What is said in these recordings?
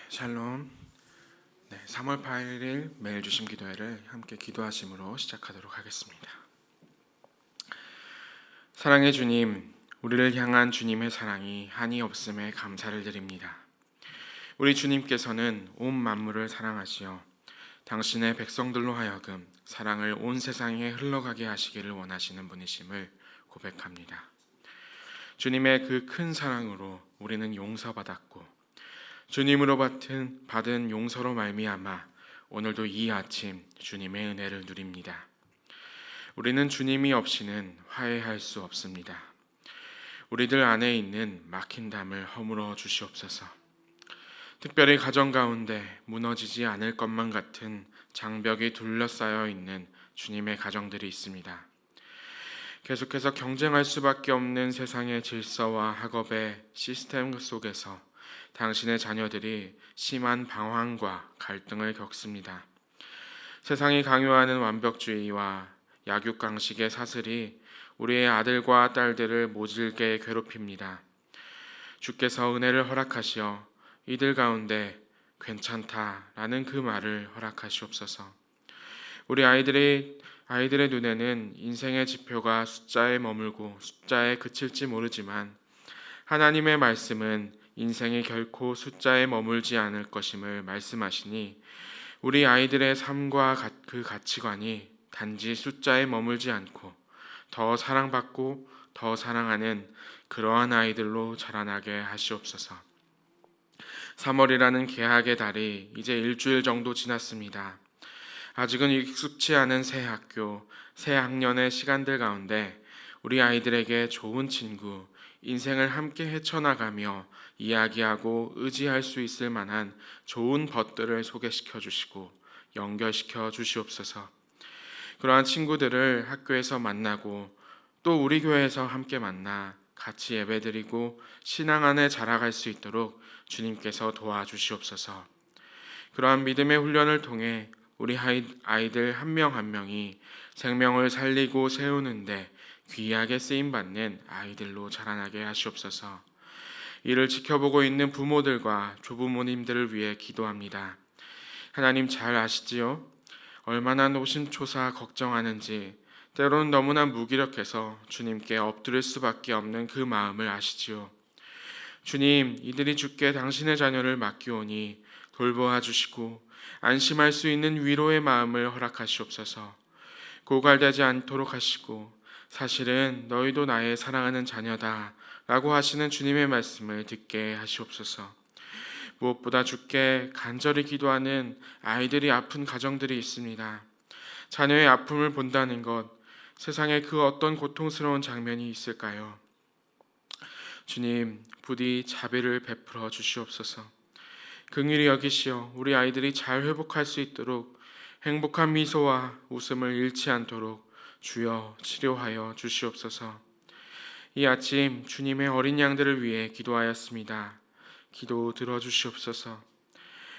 샬롬. 3월 8일 매일 주심 기도회를 함께 기도하심으로 시작하도록 하겠습니다. 사랑의 주님, 우리를 향한 주님의 사랑이 한이 없음에 감사를 드립니다. 우리 주님께서는 온 만물을 사랑하시어 당신의 백성들로 하여금 사랑을 온 세상에 흘러가게 하시기를 원하시는 분이심을 고백합니다. 주님의 그 큰 사랑으로 우리는 용서받았고 주님으로 받은 용서로 말미암아 오늘도 이 아침 주님의 은혜를 누립니다. 우리는 주님이 없이는 화해할 수 없습니다. 우리들 안에 있는 막힌 담을 허물어 주시옵소서. 특별히 가정 가운데 무너지지 않을 것만 같은 장벽이 둘러싸여 있는 주님의 가정들이 있습니다. 계속해서 경쟁할 수밖에 없는 세상의 질서와 학업의 시스템 속에서 당신의 자녀들이 심한 방황과 갈등을 겪습니다. 세상이 강요하는 완벽주의와 약육강식의 사슬이 우리의 아들과 딸들을 모질게 괴롭힙니다. 주께서 은혜를 허락하시어 이들 가운데 괜찮다라는 그 말을 허락하시옵소서. 우리 아이들의 눈에는 인생의 지표가 숫자에 머물고 숫자에 그칠지 모르지만 하나님의 말씀은 인생이 결코 숫자에 머물지 않을 것임을 말씀하시니 우리 아이들의 삶과 그 가치관이 단지 숫자에 머물지 않고 더 사랑받고 더 사랑하는 그러한 아이들로 자라나게 하시옵소서. 3월이라는 개학의 달이 이제 일주일 정도 지났습니다. 아직은 익숙치 않은 새 학교, 새 학년의 시간들 가운데 우리 아이들에게 좋은 친구, 인생을 함께 헤쳐나가며 이야기하고 의지할 수 있을 만한 좋은 것들을 소개시켜 주시고 연결시켜 주시옵소서. 그러한 친구들을 학교에서 만나고 또 우리 교회에서 함께 만나 같이 예배드리고 신앙 안에 자라갈 수 있도록 주님께서 도와주시옵소서. 그러한 믿음의 훈련을 통해 우리 아이들 한 명 한 명이 생명을 살리고 세우는데 귀하게 쓰임받는 아이들로 자라나게 하시옵소서. 이를 지켜보고 있는 부모들과 조부모님들을 위해 기도합니다. 하나님 잘 아시지요? 얼마나 노심초사 걱정하는지, 때로는 너무나 무기력해서 주님께 엎드릴 수밖에 없는 그 마음을 아시지요. 주님, 이들이 주께 당신의 자녀를 맡기오니 돌보아 주시고 안심할 수 있는 위로의 마음을 허락하시옵소서. 고갈되지 않도록 하시고 사실은 너희도 나의 사랑하는 자녀다 라고 하시는 주님의 말씀을 듣게 하시옵소서. 무엇보다 주께 간절히 기도하는 아이들이 아픈 가정들이 있습니다. 자녀의 아픔을 본다는 것, 세상에 그 어떤 고통스러운 장면이 있을까요? 주님, 부디 자비를 베풀어 주시옵소서. 긍휼히 여기시어 우리 아이들이 잘 회복할 수 있도록 행복한 미소와 웃음을 잃지 않도록 주여 치료하여 주시옵소서. 이 아침 주님의 어린 양들을 위해 기도하였습니다. 기도 들어주시옵소서.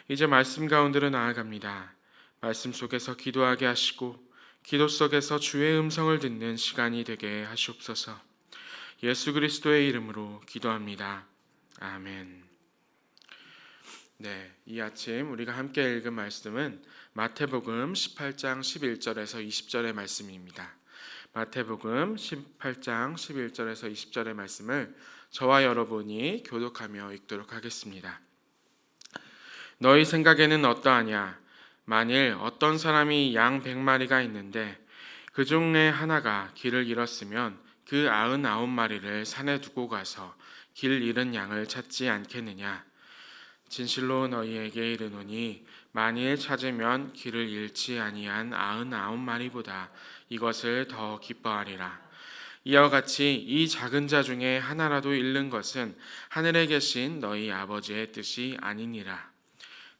이제 말씀 가운데로 나아갑니다. 말씀 속에서 기도하게 하시고 기도 속에서 주의 음성을 듣는 시간이 되게 하시옵소서. 예수 그리스도의 이름으로 기도합니다. 아멘. 이 아침 우리가 함께 읽은 말씀은 마태복음 18장 11절에서 20절의 말씀입니다. 마태복음 18장 11절에서 20절의 말씀을 저와 여러분이 교독하며 읽도록 하겠습니다. 너희 생각에는 어떠하냐? 만일 어떤 사람이 양 100마리가 있는데 그 중에 하나가 길을 잃었으면 그 99마리를 산에 두고 가서 길 잃은 양을 찾지 않겠느냐? 진실로 너희에게 이르노니 만일 찾으면 길을 잃지 아니한 99마리보다 이것을 더 기뻐하리라. 이와 같이 이 작은 자 중에 하나라도 잃는 것은 하늘에 계신 너희 아버지의 뜻이 아니니라.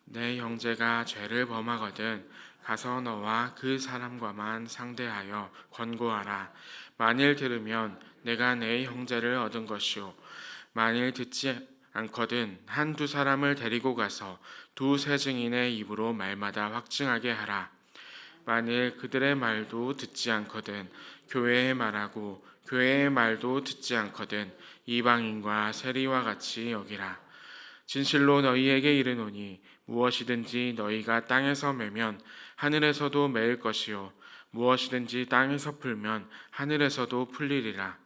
내 형제가 죄를 범하거든 가서 너와 그 사람과만 상대하여 권고하라. 만일 들으면 내가 내 형제를 얻은 것이요 만일 듣지 않거든 한두 사람을 데리고 가서 두세 증인의 입으로 말마다 확증하게 하라. 만일 그들의 말도 듣지 않거든 교회에 말하고 교회의 말도 듣지 않거든 이방인과 세리와 같이 여기라. 진실로 너희에게 이르노니 무엇이든지 너희가 땅에서 매면 하늘에서도 매일 것이요 무엇이든지 땅에서 풀면 하늘에서도 풀리리라.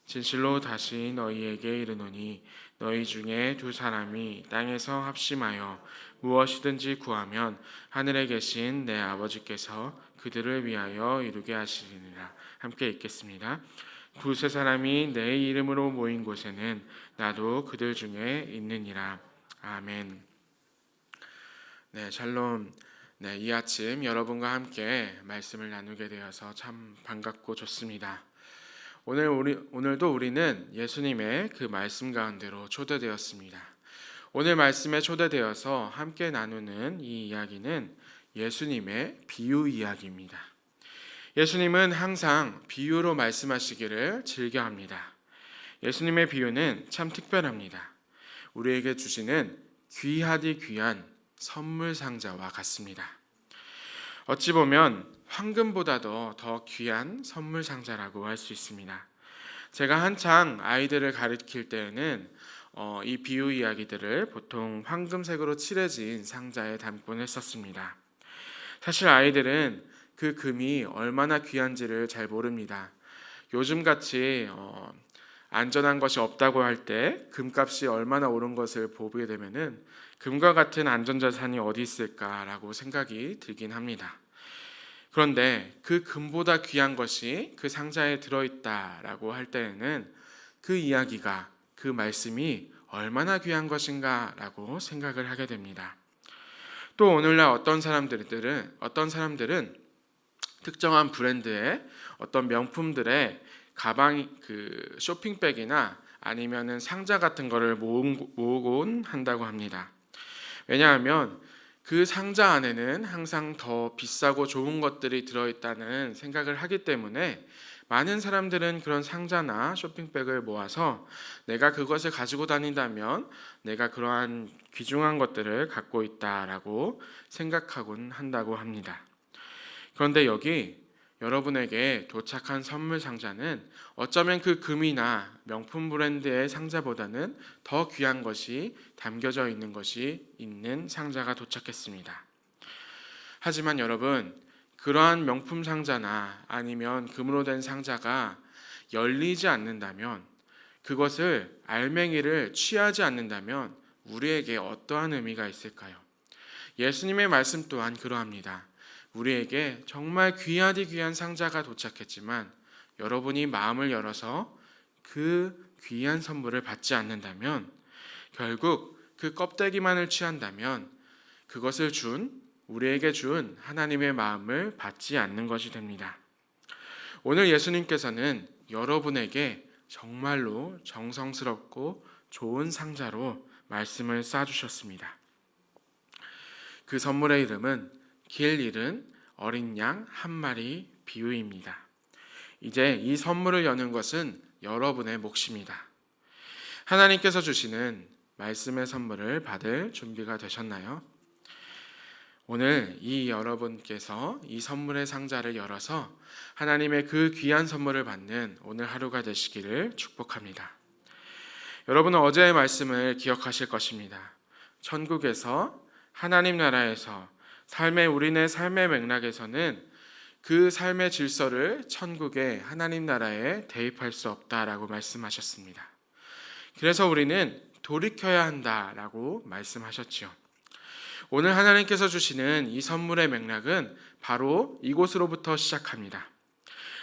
진실로 다시 너희에게 이르노니 너희 중에 두 사람이 땅에서 합심하여 무엇이든지 구하면 하늘에 계신 내 아버지께서 그들을 위하여 이루게 하시리니라. 함께 읽겠습니다. 두세 사람이 내 이름으로 모인 곳에는 나도 그들 중에 있느니라. 아멘. 네, 샬롬. 네, 이 아침 여러분과 함께 말씀을 나누게 되어서 참 반갑고 좋습니다. 오늘도 우리는 예수님의 그 말씀 가운데로 초대되었습니다. 오늘 말씀에 초대되어서 함께 나누는 이 이야기는 예수님의 비유 이야기입니다. 예수님은 항상 비유로 말씀하시기를 즐겨합니다. 예수님의 비유는 참 특별합니다. 우리에게 주시는 귀하디 귀한 선물 상자와 같습니다. 어찌 보면 황금보다도 더 귀한 선물 상자라고 할 수 있습니다. 제가 한창 아이들을 가르칠 때에는 이 비유 이야기들을 보통 황금색으로 칠해진 상자에 담곤 했었습니다. 사실 아이들은 그 금이 얼마나 귀한지를 잘 모릅니다. 요즘같이 안전한 것이 없다고 할 때 금값이 얼마나 오른 것을 보게 되면은 금과 같은 안전자산이 어디 있을까라고 생각이 들긴 합니다. 그런데 그 금보다 귀한 것이 그 상자에 들어있다라고 할 때에는 그 이야기가, 그 말씀이 얼마나 귀한 것인가라고 생각을 하게 됩니다. 또 오늘날 어떤 사람들은 특정한 브랜드의 어떤 명품들의 가방, 그 쇼핑백이나 아니면은 상자 같은 거를 모으곤 한다고 합니다. 왜냐하면 그 상자 안에는 항상 더 비싸고 좋은 것들이 들어있다는 생각을 하기 때문에 많은 사람들은 그런 상자나 쇼핑백을 모아서 내가 그것을 가지고 다닌다면 내가 그러한 귀중한 것들을 갖고 있다라고 생각하곤 한다고 합니다. 그런데 여기 여러분에게 도착한 선물 상자는 어쩌면 그 금이나 명품 브랜드의 상자보다는 더 귀한 것이 담겨져 있는 것이 있는 상자가 도착했습니다. 하지만 여러분, 그러한 명품 상자나 아니면 금으로 된 상자가 열리지 않는다면, 그것을 알맹이를 취하지 않는다면 우리에게 어떠한 의미가 있을까요? 예수님의 말씀 또한 그러합니다. 우리에게 정말 귀하디 귀한 상자가 도착했지만 여러분이 마음을 열어서 그 귀한 선물을 받지 않는다면, 결국 그 껍데기만을 취한다면 그것을 우리에게 준 하나님의 마음을 받지 않는 것이 됩니다. 오늘 예수님께서는 여러분에게 정말로 정성스럽고 좋은 상자로 말씀을 쏴주셨습니다. 그 선물의 이름은 길 잃은 어린 양 한 마리 비유입니다. 이제 이 선물을 여는 것은 여러분의 몫입니다. 하나님께서 주시는 말씀의 선물을 받을 준비가 되셨나요? 오늘 여러분께서 이 선물의 상자를 열어서 하나님의 그 귀한 선물을 받는 오늘 하루가 되시기를 축복합니다. 여러분은 어제의 말씀을 기억하실 것입니다. 천국에서, 하나님 나라에서 우리네 삶의 맥락에서는 그 삶의 질서를 천국의 하나님 나라에 대입할 수 없다라고 말씀하셨습니다. 그래서 우리는 돌이켜야 한다라고 말씀하셨죠. 오늘 하나님께서 주시는 이 선물의 맥락은 바로 이곳으로부터 시작합니다.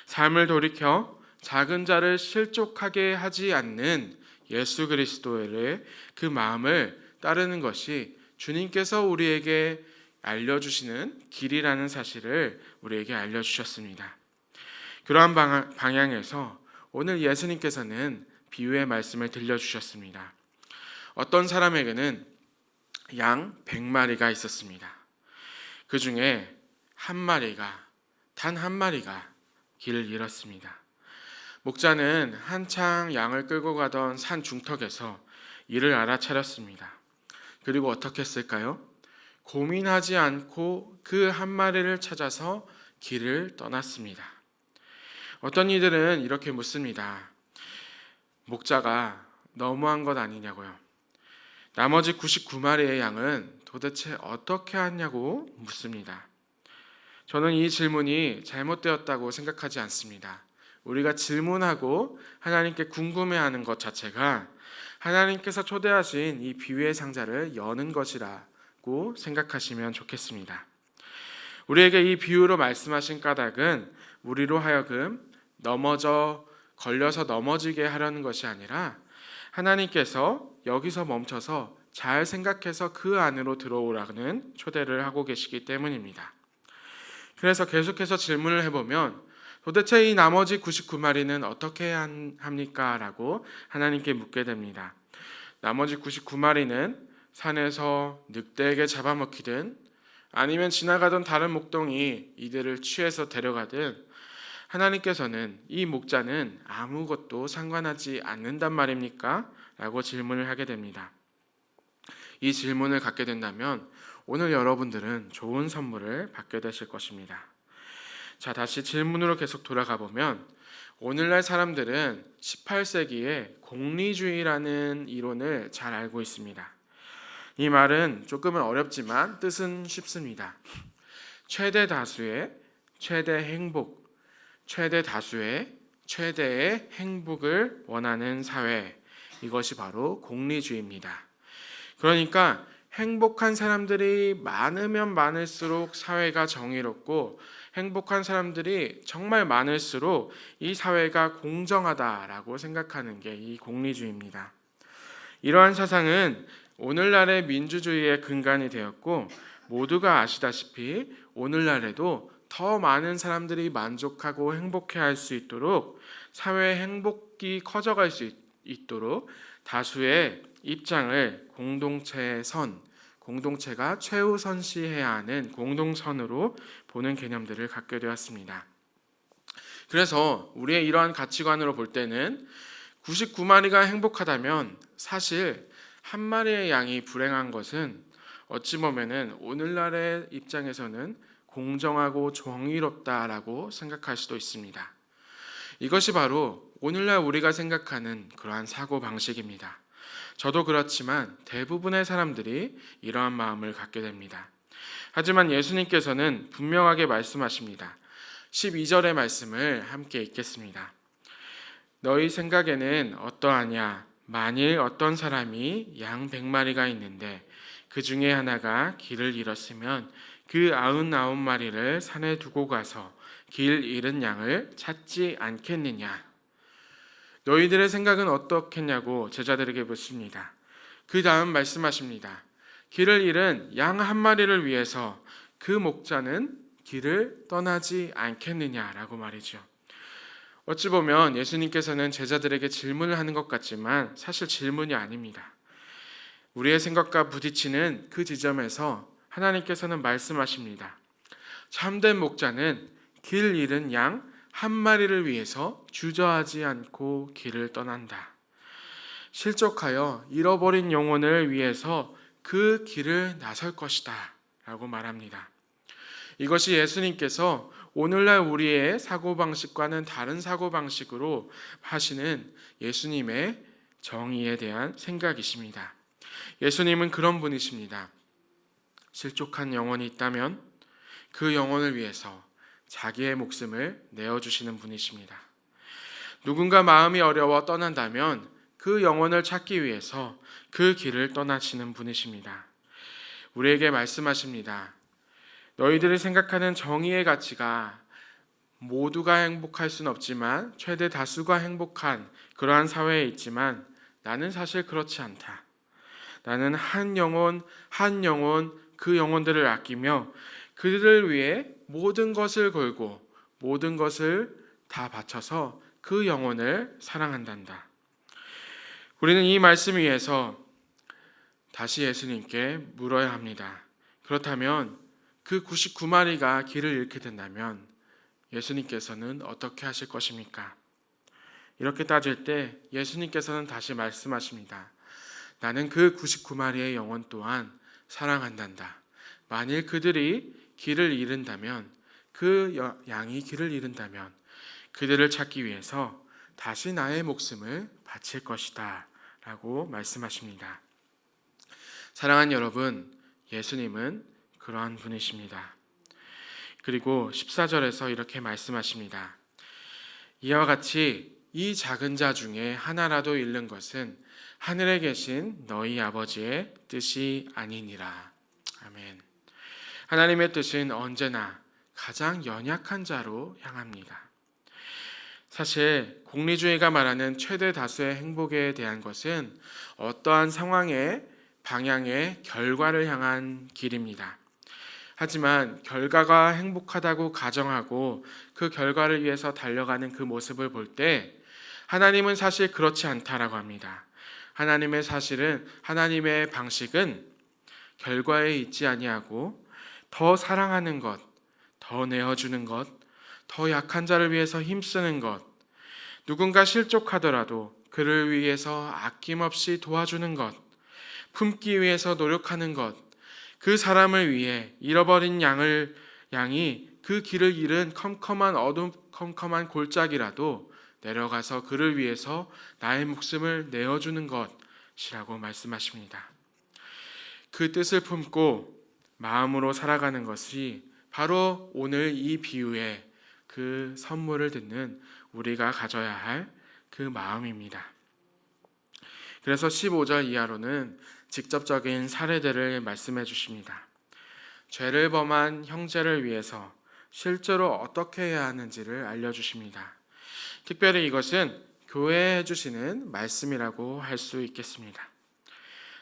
삶을 돌이켜 작은 자를 실족하게 하지 않는 예수 그리스도의 그 마음을 따르는 것이 주님께서 우리에게 알려주시는 길이라는 사실을 우리에게 알려주셨습니다. 그러한 방향에서 오늘 예수님께서는 비유의 말씀을 들려주셨습니다. 어떤 사람에게는 양 100마리가 있었습니다. 그 중에 단 한 마리가 길을 잃었습니다. 목자는 한창 양을 끌고 가던 산 중턱에서 이를 알아차렸습니다. 그리고 어떻게 했을까요? 고민하지 않고 그 한 마리를 찾아서 길을 떠났습니다. 어떤 이들은 이렇게 묻습니다. 목자가 너무한 것 아니냐고요. 나머지 99마리의 양은 도대체 어떻게 하냐고 묻습니다. 저는 이 질문이 잘못되었다고 생각하지 않습니다. 우리가 질문하고 하나님께 궁금해하는 것 자체가 하나님께서 초대하신 이 비유의 상자를 여는 것이라고 생각하시면 좋겠습니다. 우리에게 이 비유로 말씀하신 까닭은 우리로 하여금 걸려서 넘어지게 하려는 것이 아니라 하나님께서 여기서 멈춰서 잘 생각해서 그 안으로 들어오라는 초대를 하고 계시기 때문입니다. 그래서 계속해서 질문을 해보면 도대체 이 나머지 99마리는 어떻게 해야 합니까? 라고 하나님께 묻게 됩니다. 나머지 99마리는 산에서 늑대에게 잡아먹히든 아니면 지나가던 다른 목동이 이들을 취해서 데려가든 하나님께서는 이 목자는 아무것도 상관하지 않는단 말입니까? 라고 질문을 하게 됩니다. 이 질문을 갖게 된다면 오늘 여러분들은 좋은 선물을 받게 되실 것입니다. 자, 다시 질문으로 계속 돌아가 보면 오늘날 사람들은 18세기에 공리주의라는 이론을 잘 알고 있습니다. 이 말은 조금은 어렵지만 뜻은 쉽습니다. 최대 다수의 최대의 행복을 원하는 사회, 이것이 바로 공리주의입니다. 그러니까 행복한 사람들이 많으면 많을수록 사회가 정의롭고 행복한 사람들이 정말 많을수록 이 사회가 공정하다라고 생각하는 게 이 공리주의입니다. 이러한 사상은 오늘날의 민주주의의 근간이 되었고 모두가 아시다시피 오늘날에도 더 많은 사람들이 만족하고 행복해할 수 있도록 사회의 행복이 커져갈 수 있도록 다수의 입장을 공동체가 최우선시해야 하는 공동선으로 보는 개념들을 갖게 되었습니다. 그래서 우리의 이러한 가치관으로 볼 때는 99마리가 행복하다면 사실 한 마리의 양이 불행한 것은 어찌 보면은 오늘날의 입장에서는 공정하고 정의롭다라고 생각할 수도 있습니다. 이것이 바로 오늘날 우리가 생각하는 그러한 사고방식입니다. 저도 그렇지만 대부분의 사람들이 이러한 마음을 갖게 됩니다. 하지만 예수님께서는 분명하게 말씀하십니다. 12절의 말씀을 함께 읽겠습니다. 너희 생각에는 어떠하냐? 만일 어떤 사람이 양 100마리가 있는데 그 중에 하나가 길을 잃었으면 그 99마리를 산에 두고 가서 길 잃은 양을 찾지 않겠느냐? 너희들의 생각은 어떻겠냐고 제자들에게 묻습니다. 그 다음 말씀하십니다. 길을 잃은 양 한 마리를 위해서 그 목자는 길을 떠나지 않겠느냐라고 말이죠. 어찌 보면 예수님께서는 제자들에게 질문을 하는 것 같지만 사실 질문이 아닙니다. 우리의 생각과 부딪히는 그 지점에서 하나님께서는 말씀하십니다. 참된 목자는 길 잃은 양 한 마리를 위해서 주저하지 않고 길을 떠난다. 실족하여 잃어버린 영혼을 위해서 그 길을 나설 것이다 라고 말합니다. 이것이 예수님께서 오늘날 우리의 사고방식과는 다른 사고방식으로 하시는 예수님의 정의에 대한 생각이십니다. 예수님은 그런 분이십니다. 실족한 영혼이 있다면 그 영혼을 위해서 자기의 목숨을 내어주시는 분이십니다. 누군가 마음이 어려워 떠난다면 그 영혼을 찾기 위해서 그 길을 떠나시는 분이십니다. 우리에게 말씀하십니다. 너희들이 생각하는 정의의 가치가 모두가 행복할 수는 없지만 최대 다수가 행복한 그러한 사회에 있지만 나는 사실 그렇지 않다. 나는 한 영혼 그 영혼들을 아끼며 그들을 위해 모든 것을 걸고 모든 것을 다 바쳐서 그 영혼을 사랑한단다. 우리는 이 말씀 위에서 다시 예수님께 물어야 합니다. 그렇다면 그 99마리가 길을 잃게 된다면 예수님께서는 어떻게 하실 것입니까? 이렇게 따질 때 예수님께서는 다시 말씀하십니다. 나는 그 99마리의 영혼 또한 사랑한단다. 만일 그들이 길을 잃은다면, 그 양이 길을 잃은다면 그들을 찾기 위해서 다시 나의 목숨을 바칠 것이다 라고 말씀하십니다. 사랑하는 여러분, 예수님은 그러한 분이십니다. 그리고 14절에서 이렇게 말씀하십니다. 이와 같이 이 작은 자 중에 하나라도 잃는 것은 하늘에 계신 너희 아버지의 뜻이 아니니라. 아멘. 하나님의 뜻은 언제나 가장 연약한 자로 향합니다. 사실 공리주의가 말하는 최대 다수의 행복에 대한 것은 어떠한 상황의 방향의 결과를 향한 길입니다. 하지만 결과가 행복하다고 가정하고 그 결과를 위해서 달려가는 그 모습을 볼 때 하나님은 사실 그렇지 않다라고 합니다. 하나님의 방식은 결과에 있지 아니하고 더 사랑하는 것, 더 내어주는 것, 더 약한 자를 위해서 힘쓰는 것, 누군가 실족하더라도 그를 위해서 아낌없이 도와주는 것, 품기 위해서 노력하는 것, 그 사람을 위해 잃어버린 양이 그 길을 잃은 컴컴한 골짜기라도 내려가서 그를 위해서 나의 목숨을 내어주는 것이라고 말씀하십니다. 그 뜻을 품고 마음으로 살아가는 것이 바로 오늘 이 비유의 그 선물을 듣는 우리가 가져야 할 그 마음입니다. 그래서 15절 이하로는 직접적인 사례들을 말씀해 주십니다. 죄를 범한 형제를 위해서 실제로 어떻게 해야 하는지를 알려주십니다. 특별히 이것은 교회에 해주시는 말씀이라고 할 수 있겠습니다.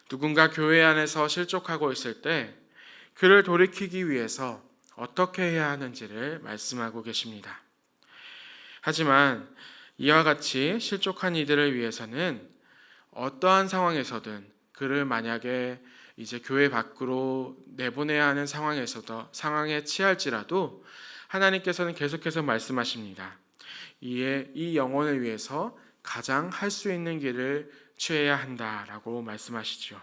누군가 교회 안에서 실족하고 있을 때 그를 돌이키기 위해서 어떻게 해야 하는지를 말씀하고 계십니다. 하지만 이와 같이 실족한 이들을 위해서는 어떠한 상황에서든 그를 만약에 이제 교회 밖으로 내보내야 하는 상황에 처할지라도 하나님께서는 계속해서 말씀하십니다. 이 영혼을 위해서 가장 할 수 있는 길을 취해야 한다라고 말씀하시죠.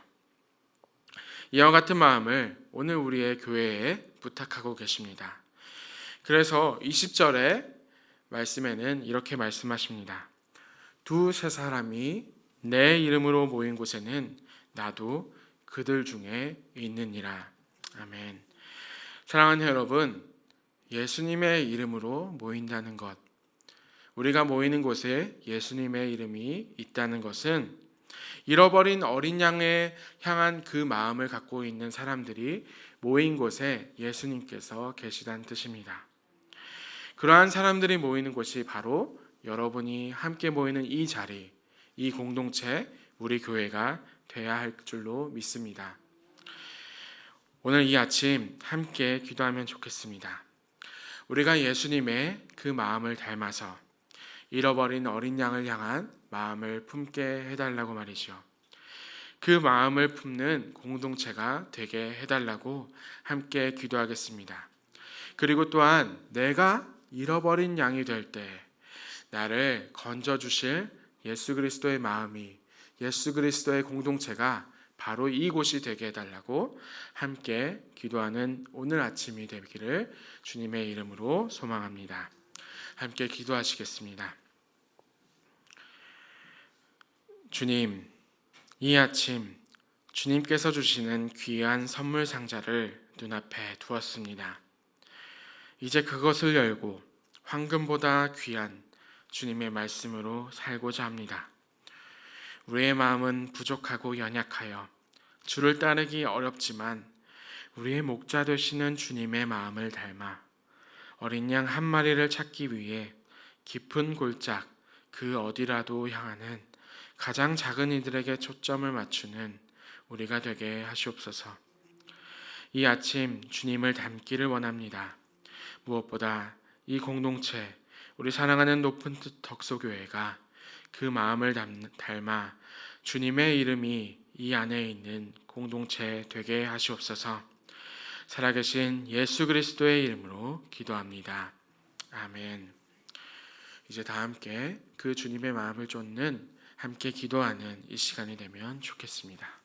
이와 같은 마음을 오늘 우리의 교회에 부탁하고 계십니다. 그래서 20절의 말씀에는 이렇게 말씀하십니다. 두세 사람이 내 이름으로 모인 곳에는 나도 그들 중에 있느니라. 아멘. 사랑하는 여러분, 예수님의 이름으로 모인다는 것, 우리가 모이는 곳에 예수님의 이름이 있다는 것은 잃어버린 어린 양에 향한 그 마음을 갖고 있는 사람들이 모인 곳에 예수님께서 계시다는 뜻입니다. 그러한 사람들이 모이는 곳이 바로 여러분이 함께 모이는 이 자리, 이 공동체, 우리 교회가 돼야 할 줄로 믿습니다. 오늘 이 아침 함께 기도하면 좋겠습니다. 우리가 예수님의 그 마음을 닮아서 잃어버린 어린 양을 향한 마음을 품게 해달라고 말이죠. 그 마음을 품는 공동체가 되게 해달라고 함께 기도하겠습니다. 그리고 또한 내가 잃어버린 양이 될 때 나를 건져주실 예수 그리스도의 마음이, 예수 그리스도의 공동체가 바로 이곳이 되게 해달라고 함께 기도하는 오늘 아침이 되기를 주님의 이름으로 소망합니다. 함께 기도하시겠습니다. 주님, 이 아침 주님께서 주시는 귀한 선물 상자를 눈앞에 두었습니다. 이제 그것을 열고 황금보다 귀한 주님의 말씀으로 살고자 합니다. 우리의 마음은 부족하고 연약하여 주를 따르기 어렵지만 우리의 목자 되시는 주님의 마음을 닮아 어린 양 한 마리를 찾기 위해 깊은 골짜 그 어디라도 향하는 가장 작은 이들에게 초점을 맞추는 우리가 되게 하시옵소서. 이 아침 주님을 닮기를 원합니다. 무엇보다 이 공동체, 우리 사랑하는 높은 뜻 덕소교회가 그 마음을 닮아 주님의 이름이 이 안에 있는 공동체 되게 하시옵소서. 살아계신 예수 그리스도의 이름으로 기도합니다. 아멘. 이제 다 함께 그 주님의 마음을 쫓는 함께 기도하는 이 시간이 되면 좋겠습니다.